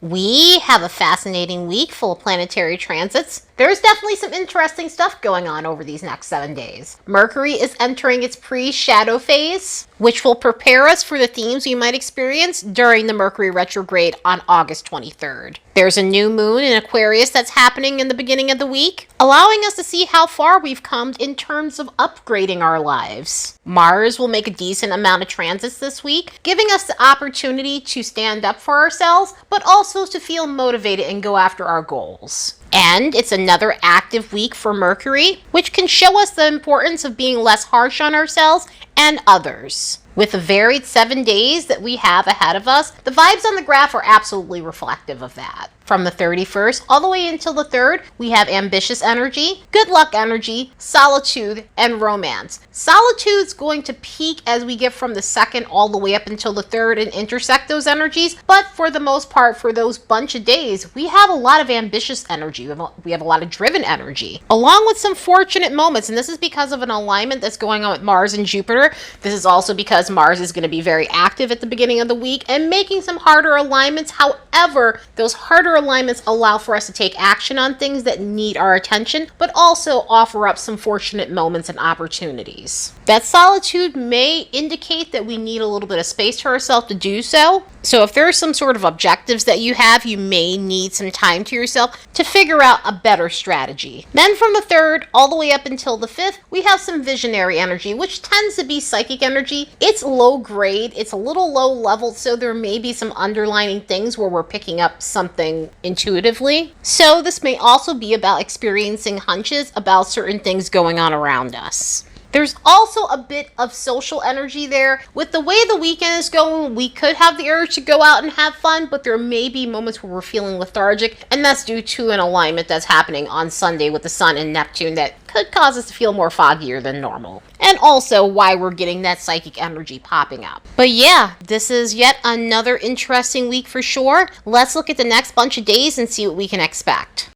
We have a fascinating week full of planetary transits. There's definitely some interesting stuff going on over these next 7 days. Mercury is entering its pre-shadow phase, which will prepare us for the themes we might experience during the Mercury retrograde on August 23rd. There's a new moon in Aquarius that's happening in the beginning of the week, allowing us to see how far we've come in terms of upgrading our lives. Mars will make a decent amount of transits this week, giving us the opportunity to stand up for ourselves, but also to feel motivated and go after our goals. And it's another active week for Mercury, which can show us the importance of being less harsh on ourselves and others. With the varied 7 days that we have ahead of us, the vibes on the graph are absolutely reflective of that. From the 31st all the way until the 3rd, we have ambitious energy, good luck energy, solitude, and romance. Solitude's going to peak as we get from the 2nd all the way up until the 3rd and intersect those energies, but for the most part, for those bunch of days, we have a lot of ambitious energy. We have a lot of driven energy, along with some fortunate moments, and this is because of an alignment that's going on with Mars and Jupiter. This is also because Mars is going to be very active at the beginning of the week and making some harder alignments. However, those harder alignments allow for us to take action on things that need our attention, but also offer up some fortunate moments and opportunities. That solitude may indicate that we need a little bit of space to ourselves to do so. So if there are some sort of objectives that you have, you may need some time to yourself to figure out a better strategy. Then from the 3rd all the way up until the 5th, we have some visionary energy, which tends to be psychic energy. It's low grade, it's a little low level, so there may be some underlining things where we're picking up something intuitively. So this may also be about experiencing hunches about certain things going on around us. There's also a bit of social energy there. With the way the weekend is going, we could have the urge to go out and have fun, but there may be moments where we're feeling lethargic, and that's due to an alignment that's happening on Sunday with the Sun and Neptune that could cause us to feel more foggier than normal. And also why we're getting that psychic energy popping up. But yeah, this is yet another interesting week for sure. Let's look at the next bunch of days and see what we can expect.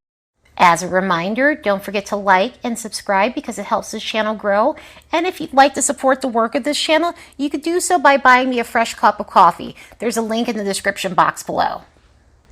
As a reminder, don't forget to like and subscribe because it helps this channel grow. And if you'd like to support the work of this channel, you could do so by buying me a fresh cup of coffee. There's a link in the description box below.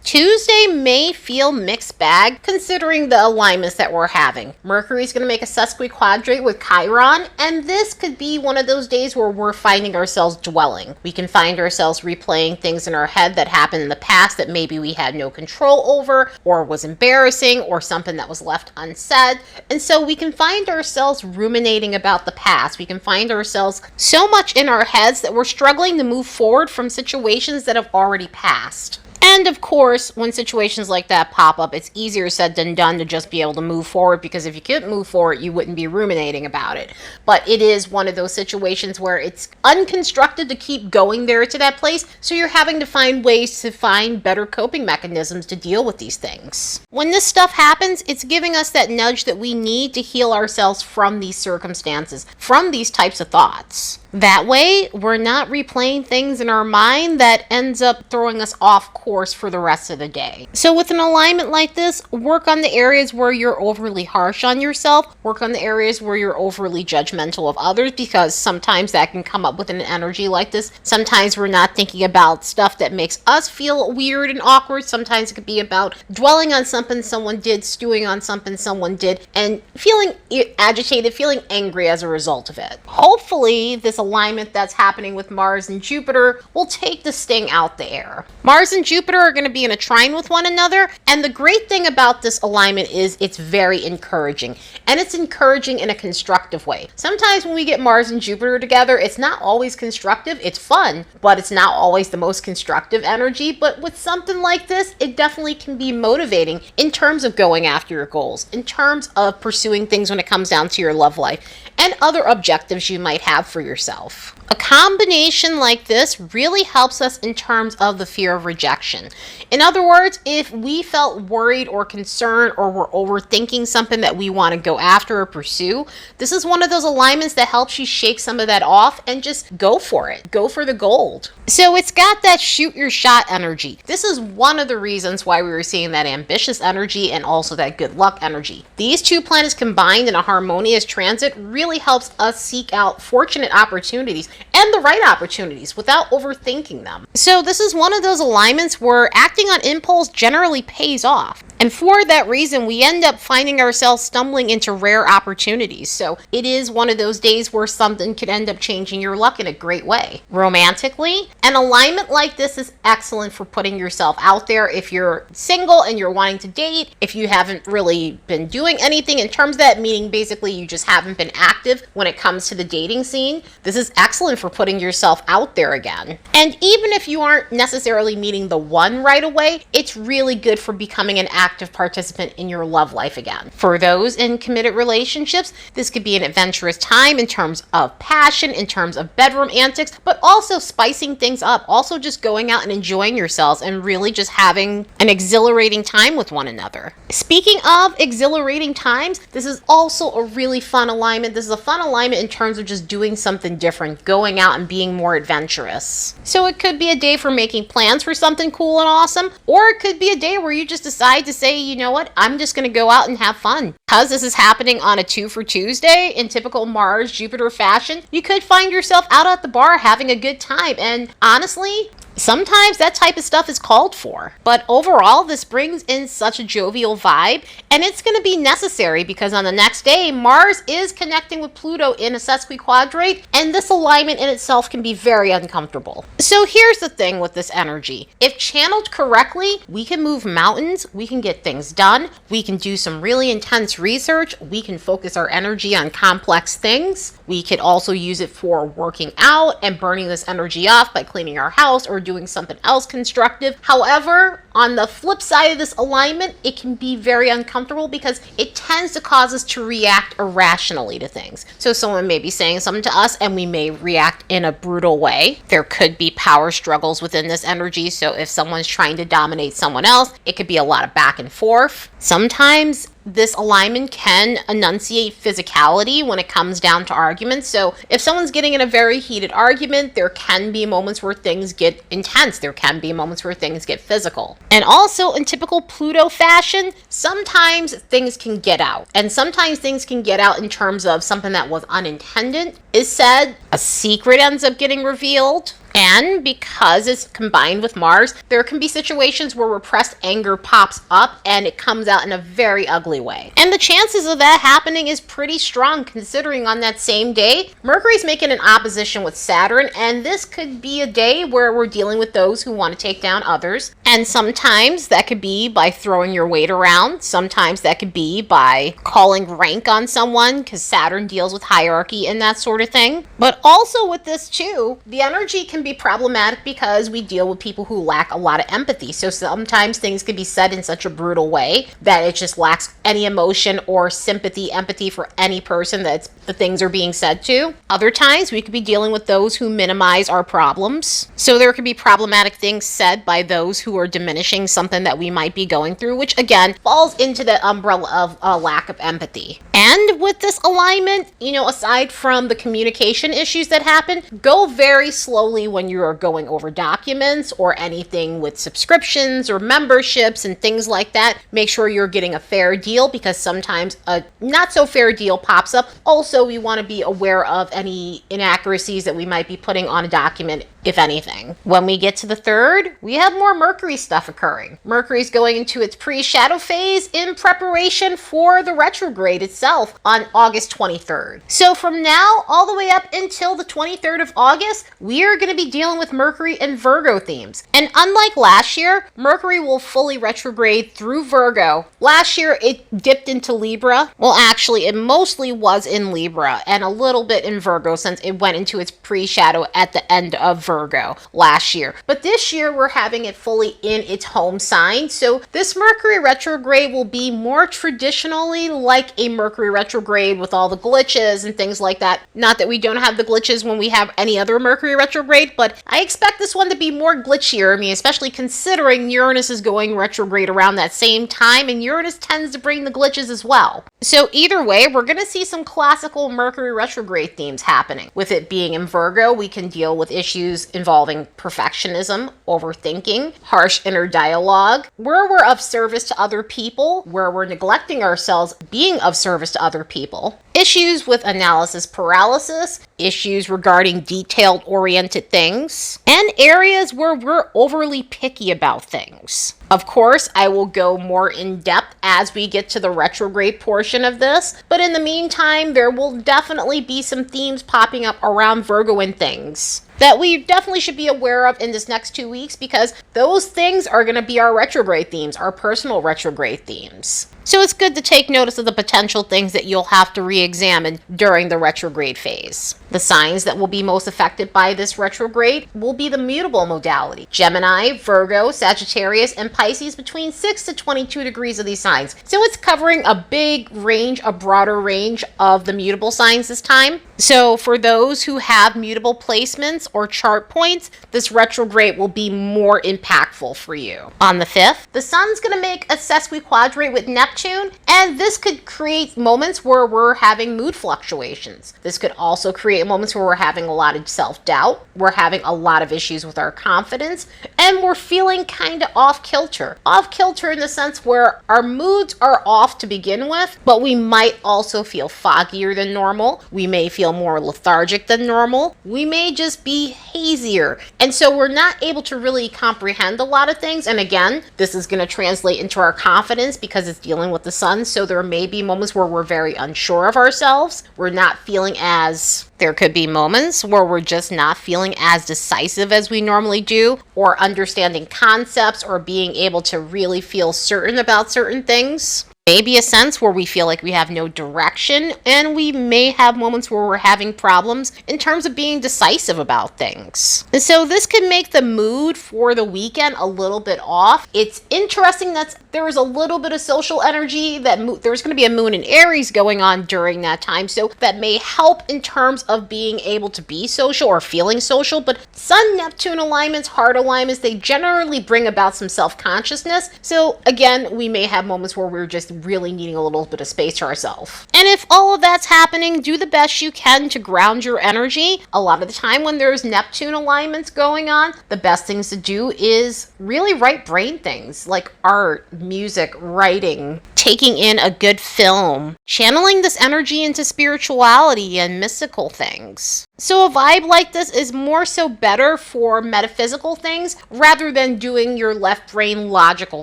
Tuesday may feel mixed bag considering the alignments that we're having. Mercury's going to make a Sesquiquadrate with Chiron, and this could be one of those days where we're finding ourselves dwelling. We can find ourselves replaying things in our head that happened in the past that maybe we had no control over, or was embarrassing, or something that was left unsaid. And so we can find ourselves ruminating about the past. We can find ourselves so much in our heads that we're struggling to move forward from situations that have already passed. And of course, when situations like that pop up, it's easier said than done to just be able to move forward, because if you couldn't move forward, you wouldn't be ruminating about it. But it is one of those situations where it's unconstructed to keep going there to that place, so you're having to find ways to find better coping mechanisms to deal with these things. When this stuff happens, it's giving us that nudge that we need to heal ourselves from these circumstances, from these types of thoughts. That way, we're not replaying things in our mind that ends up throwing us off course for the rest of the day. So with an alignment like this, work on the areas where you're overly harsh on yourself. Work on the areas where you're overly judgmental of others, because sometimes that can come up with an energy like this. Sometimes we're not thinking about stuff that makes us feel weird and awkward. Sometimes it could be about dwelling on something someone did, stewing on something someone did, and feeling agitated, feeling angry as a result of it. Hopefully, this alignment that's happening with Mars and Jupiter will take the sting out the air. Mars and Jupiter are going to be in a trine with one another, and the great thing about this alignment is it's very encouraging, and it's encouraging in a constructive way. Sometimes when we get Mars and Jupiter together, it's not always constructive. It's fun, but it's not always the most constructive energy. But with something like this, it definitely can be motivating in terms of going after your goals, in terms of pursuing things when it comes down to your love life, and other objectives you might have for yourself. A combination like this really helps us in terms of the fear of rejection. In other words, if we felt worried or concerned or were overthinking something that we want to go after or pursue, this is one of those alignments that helps you shake some of that off and just go for it. Go for the gold. So it's got that shoot your shot energy. This is one of the reasons why we were seeing that ambitious energy and also that good luck energy. These two planets combined in a harmonious transit really helps us seek out fortunate opportunities and the right opportunities without overthinking them. So this is one of those alignments where acting on impulse generally pays off. And for that reason, we end up finding ourselves stumbling into rare opportunities. So it is one of those days where something could end up changing your luck in a great way. Romantically, an alignment like this is excellent for putting yourself out there if you're single and you're wanting to date, if you haven't really been doing anything in terms of that, meaning basically you just haven't been active when it comes to the dating scene. This is excellent for putting yourself out there again. And even if you aren't necessarily meeting the one right away, it's really good for becoming an active participant in your love life again. For those in committed relationships, this could be an adventurous time in terms of passion, in terms of bedroom antics, but also spicing things up, also just going out and enjoying yourselves and really just having an exhilarating time with one another. Speaking of exhilarating times, this is also a really fun alignment. This is a fun alignment in terms of just doing something different, going out and being more adventurous. So it could be a day for making plans for something cool and awesome, or it could be a day where you just decide to say, you know what, I'm just going to go out and have fun. Because this is happening on a 2 for Tuesday in typical Mars Jupiter fashion, you could find yourself out at the bar having a good time. And honestly, sometimes that type of stuff is called for. But overall, this brings in such a jovial vibe, and it's going to be necessary because on the next day, Mars is connecting with Pluto in a Sesquiquadrate, and this alignment in itself can be very uncomfortable. So here's the thing with this energy. If channeled correctly, we can move mountains, we can get things done, we can do some really intense research, we can focus our energy on complex things. We could also use it for working out and burning this energy off by cleaning our house or doing something else constructive. However, on the flip side of this alignment, it can be very uncomfortable because it tends to cause us to react irrationally to things. So someone may be saying something to us and we may react in a brutal way. There could be power struggles within this energy. So if someone's trying to dominate someone else, it could be a lot of back and forth. Sometimes this alignment can enunciate physicality when it comes down to arguments. So if someone's getting in a very heated argument, there can be moments where things get intense. There can be moments where things get physical. And also in typical Pluto fashion, sometimes things can get out. And sometimes things can get out in terms of something that was unintended is said, a secret ends up getting revealed. And because it's combined with Mars, there can be situations where repressed anger pops up and it comes out in a very ugly way. And the chances of that happening is pretty strong considering on that same day, Mercury's making an opposition with Saturn, and this could be a day where we're dealing with those who want to take down others. And sometimes that could be by throwing your weight around. Sometimes that could be by calling rank on someone because Saturn deals with hierarchy and that sort of thing. But also with this too, the energy can be problematic because we deal with people who lack a lot of empathy. So sometimes things can be said in such a brutal way that it just lacks any emotion or sympathy, empathy for any person that the things are being said to. Other times we could be dealing with those who minimize our problems. So there could be problematic things said by those who are diminishing something that we might be going through, which again falls into the umbrella of a lack of empathy. And with this alignment, aside from the communication issues that happen, go very slowly when you are going over documents or anything with subscriptions or memberships and things like that. Make sure you're getting a fair deal because sometimes a not so fair deal pops up. Also, we want to be aware of any inaccuracies that we might be putting on a document, if anything. When we get to the 3rd, we have more Mercury stuff occurring. Mercury's going into its pre-shadow phase in preparation for the retrograde itself on August 23rd. So from now all the way up until the 23rd of August, we are going to be dealing with Mercury and Virgo themes. And unlike last year, Mercury will fully retrograde through Virgo. Last year, it dipped into Libra. Well, actually, it mostly was in Libra and a little bit in Virgo since it went into its pre-shadow at the end of Virgo last year. But this year, we're having it fully in its home sign. So this Mercury retrograde will be more traditionally like a Mercury retrograde with all the glitches and things like that. Not that we don't have the glitches when we have any other Mercury retrograde, but I expect this one to be more glitchier. I mean, especially considering Uranus is going retrograde around that same time, and Uranus tends to bring the glitches as well. So either way, we're going to see some classical Mercury retrograde themes happening. With it being in Virgo, we can deal with issues those involving perfectionism, overthinking, harsh inner dialogue, where we're of service to other people, where we're neglecting ourselves being of service to other people, issues with analysis paralysis, issues regarding detailed-oriented things, and areas where we're overly picky about things. Of course, I will go more in depth as we get to the retrograde portion of this, but in the meantime, there will definitely be some themes popping up around Virgo and things that we definitely should be aware of in this next 2 weeks, because those things are going to be our retrograde themes, our personal retrograde themes. So it's good to take notice of the potential things that you'll have to re-examine during the retrograde phase. The signs that will be most affected by this retrograde will be the mutable modality: Gemini, Virgo, Sagittarius, and Pisces, between 6 to 22 degrees of these signs. So it's covering a big range, a broader range of the mutable signs this time. So for those who have mutable placements or chart points, this retrograde will be more impactful for you. On the 5th, the Sun's going to make a Sesquiquadrate with Neptune, and this could create moments where we're having mood fluctuations. This could also create moments where we're having a lot of self-doubt, we're having a lot of issues with our confidence, and we're feeling kind of off kilter. Off kilter in the sense where our moods are off to begin with, but we might also feel foggier than normal. We may feel more lethargic than normal. We may just be hazier. And so we're not able to really comprehend a lot of things. And again, this is going to translate into our confidence because it's dealing with the Sun. So there may be moments where we're very unsure of ourselves. We're not feeling as... There could be moments where we're just not feeling as decisive as we normally do, or understanding concepts, or being able to really feel certain about certain things. Maybe a sense where we feel like we have no direction, and we may have moments where we're having problems in terms of being decisive about things. And so this can make the mood for the weekend a little bit off. It's interesting that there is a little bit of social energy, that there's going to be a moon in Aries going on during that time, so that may help in terms of being able to be social or feeling social. But Sun-Neptune alignments, hard alignments, they generally bring about some self-consciousness. So again, we may have moments where we're just really needing a little bit of space to ourselves. And if all of that's happening, do the best you can to ground your energy. A lot of the time when there's Neptune alignments going on, the best things to do is really right brain things like art, music, writing, taking in a good film, channeling this energy into spirituality and mystical things. So a vibe like this is more so better for metaphysical things rather than doing your left brain logical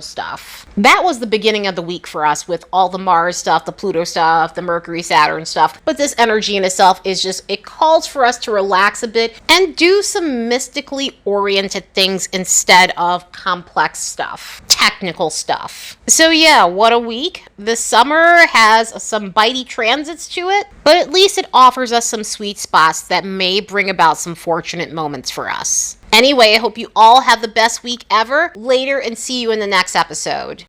stuff. That was the beginning of the week for us with all the Mars stuff, the Pluto stuff, the Mercury, Saturn stuff. But this energy in itself is just, it calls for us to relax a bit and do some mystically oriented things instead of complex stuff, technical stuff. So yeah, what a week. This summer has some bitey transits to it, but at least it offers us some sweet spots that may bring about some fortunate moments for us. Anyway, I hope you all have the best week ever. Later, and see you in the next episode.